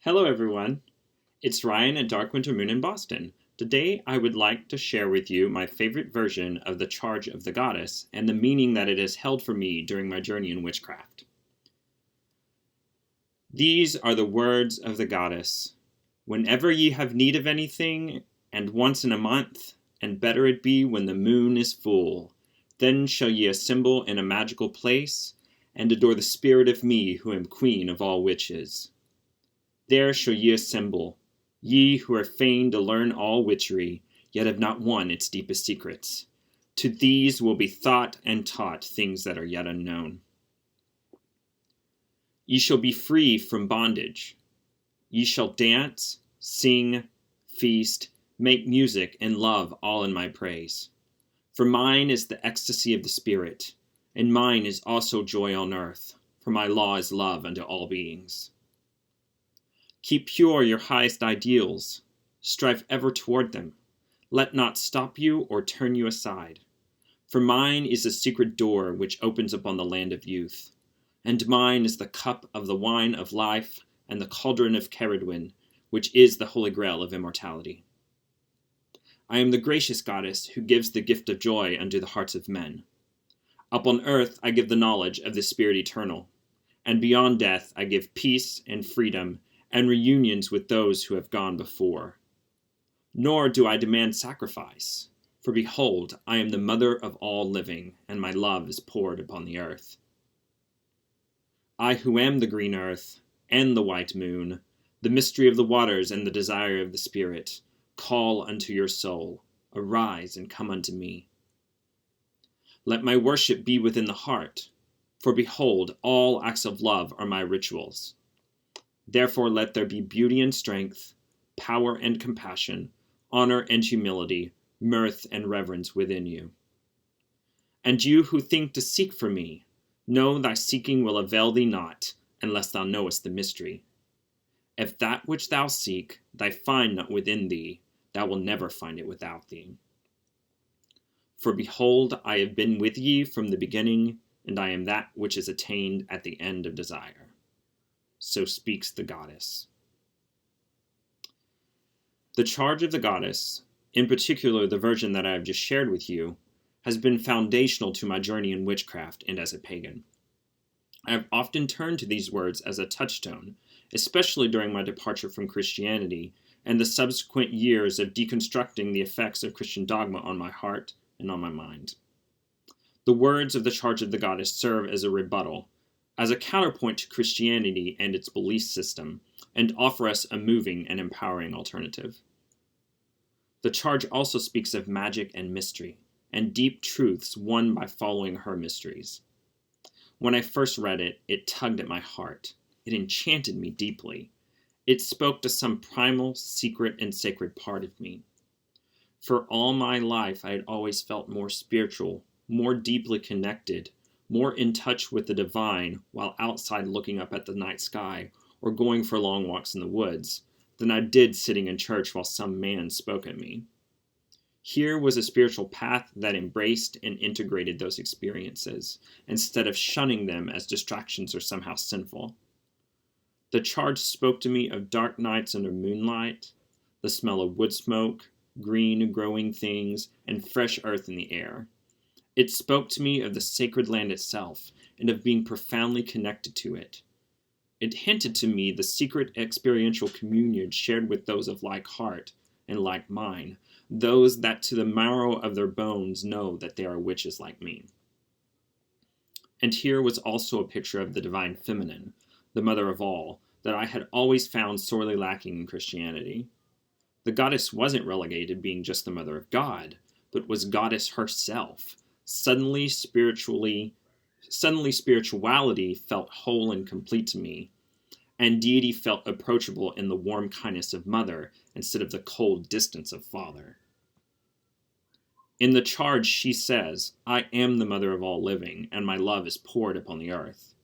Hello everyone, it's Ryan at Dark Winter Moon in Boston. Today I would like to share with you my favorite version of the Charge of the Goddess and the meaning that it has held for me during my journey in witchcraft. These are the words of the Goddess. Whenever ye have need of anything, and once in a month, and better it be when the moon is full, then shall ye assemble in a magical place, and adore the spirit of me who am queen of all witches. There shall ye assemble, ye who are fain to learn all witchery, yet have not won its deepest secrets. To these will be thought and taught things that are yet unknown. Ye shall be free from bondage. Ye shall dance, sing, feast, make music, and love all in my praise. For mine is the ecstasy of the spirit, and mine is also joy on earth, for my law is love unto all beings. Keep pure your highest ideals. Strive ever toward them. Let not stop you or turn you aside. For mine is the secret door which opens upon the land of youth. And mine is the cup of the wine of life and the Cauldron of Cerridwen, which is the holy grail of immortality. I am the gracious goddess who gives the gift of joy unto the hearts of men. Up on earth I give the knowledge of the spirit eternal, and beyond death I give peace and freedom and reunions with those who have gone before. Nor do I demand sacrifice, for behold, I am the mother of all living, and my love is poured upon the earth. I who am the green earth, and the white moon, the mystery of the waters and the desire of the spirit, call unto your soul, arise and come unto me. Let my worship be within the heart, for behold, all acts of love are my rituals. Therefore let there be beauty and strength, power and compassion, honor and humility, mirth and reverence within you. And you who think to seek for me, know thy seeking will avail thee not, unless thou knowest the mystery. If that which thou seek, thy find not within thee, thou wilt never find it without thee. For behold, I have been with ye from the beginning, and I am that which is attained at the end of desire. So speaks the goddess. The Charge of the Goddess, in particular the version that I have just shared with you, has been foundational to my journey in witchcraft and as a pagan. I have often turned to these words as a touchstone, especially during my departure from Christianity and the subsequent years of deconstructing the effects of Christian dogma on my heart and on my mind. The words of the Charge of the Goddess serve as a rebuttal, as a counterpoint to Christianity and its belief system, and offer us a moving and empowering alternative. The charge also speaks of magic and mystery, and deep truths won by following her mysteries. When I first read it, it tugged at my heart. It enchanted me deeply. It spoke to some primal, secret, and sacred part of me. For all my life, I had always felt more spiritual, more deeply connected, more in touch with the divine while outside looking up at the night sky or going for long walks in the woods than I did sitting in church while some man spoke at me. Here was a spiritual path that embraced and integrated those experiences instead of shunning them as distractions or somehow sinful. The charge spoke to me of dark nights under moonlight, the smell of wood smoke, green growing things, and fresh earth in the air. It spoke to me of the sacred land itself and of being profoundly connected to it. It hinted to me the secret experiential communion shared with those of like heart and like mind, those that to the marrow of their bones know that they are witches like me. And here was also a picture of the divine feminine, the mother of all, that I had always found sorely lacking in Christianity. The goddess wasn't relegated to being just the mother of God, but was goddess herself. Suddenly spirituality felt whole and complete to me, and deity felt approachable in the warm kindness of mother instead of the cold distance of father. In the charge she says, I am the mother of all living, and my love is poured upon the earth.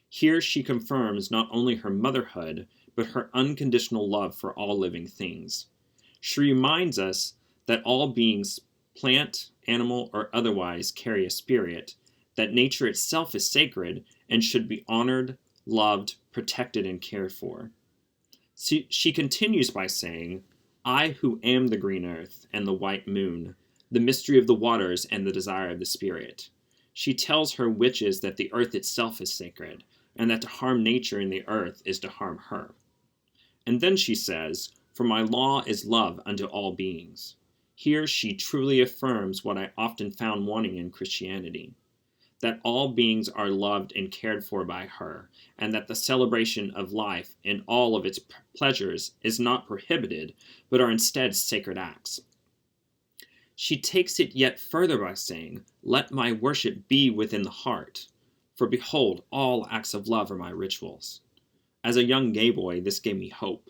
Here she confirms not only her motherhood, but her unconditional love for all living things. She reminds us that all beings, plant, animal, or otherwise, carry a spirit, that nature itself is sacred and should be honored, loved, protected, and cared for. She continues by saying, I who am the green earth and the white moon, the mystery of the waters and the desire of the spirit. She tells her witches that the earth itself is sacred, and that to harm nature in the earth is to harm her. And then she says, for my law is love unto all beings. Here she truly affirms what I often found wanting in Christianity, that all beings are loved and cared for by her, and that the celebration of life in all of its pleasures is not prohibited, but are instead sacred acts. She takes it yet further by saying, let my worship be within the heart, for behold, all acts of love are my rituals. As a young gay boy, this gave me hope.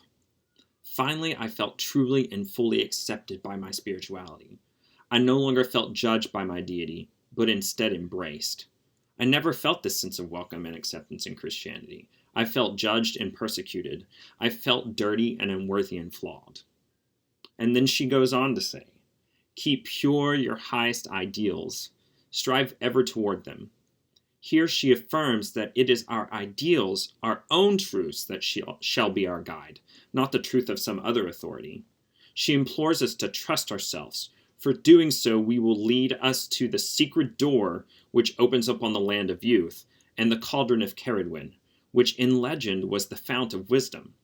Finally, I felt truly and fully accepted by my spirituality. I no longer felt judged by my deity, but instead embraced. I never felt this sense of welcome and acceptance in Christianity. I felt judged and persecuted. I felt dirty and unworthy and flawed. And then she goes on to say, keep pure your highest ideals. Strive ever toward them. Here she affirms that it is our ideals, our own truths, that shall be our guide, not the truth of some other authority. She implores us to trust ourselves. For doing so, we will lead us to the secret door which opens up on the land of youth, and the Cauldron of Cerridwen, which in legend was the fount of wisdom.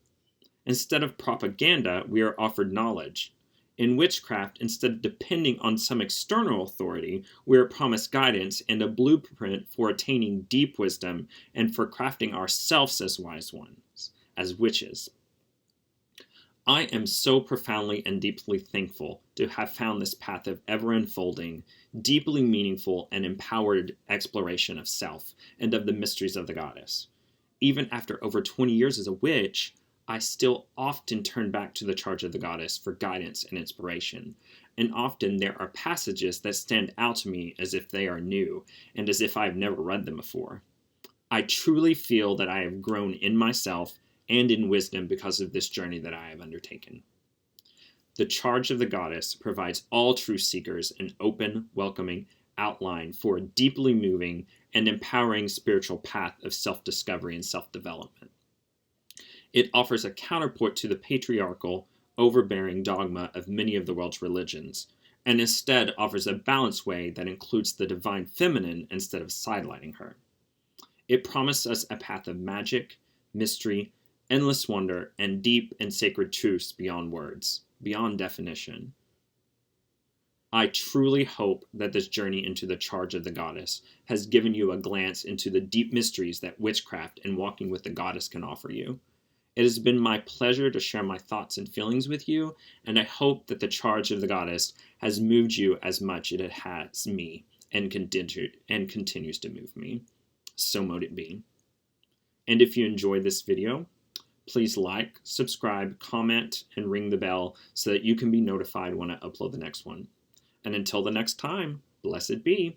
Instead of propaganda, we are offered knowledge. In witchcraft, instead of depending on some external authority, we are promised guidance and a blueprint for attaining deep wisdom and for crafting ourselves as wise ones, as witches. I am so profoundly and deeply thankful to have found this path of ever-unfolding, deeply meaningful, and empowered exploration of self and of the mysteries of the goddess. Even after over 20 years as a witch, I still often turn back to the charge of the goddess for guidance and inspiration, and often there are passages that stand out to me as if they are new, and as if I have never read them before. I truly feel that I have grown in myself and in wisdom because of this journey that I have undertaken. The charge of the goddess provides all true seekers an open, welcoming outline for a deeply moving and empowering spiritual path of self-discovery and self-development. It offers a counterpoint to the patriarchal, overbearing dogma of many of the world's religions, and instead offers a balanced way that includes the divine feminine instead of sidelighting her. It promises us a path of magic, mystery, endless wonder, and deep and sacred truths beyond words, beyond definition. I truly hope that this journey into the charge of the goddess has given you a glance into the deep mysteries that witchcraft and walking with the goddess can offer you. It has been my pleasure to share my thoughts and feelings with you, and I hope that the charge of the goddess has moved you as much as it has me and continues to move me. So mote it be. And if you enjoyed this video, please like, subscribe, comment, and ring the bell so that you can be notified when I upload the next one. And until the next time, blessed be.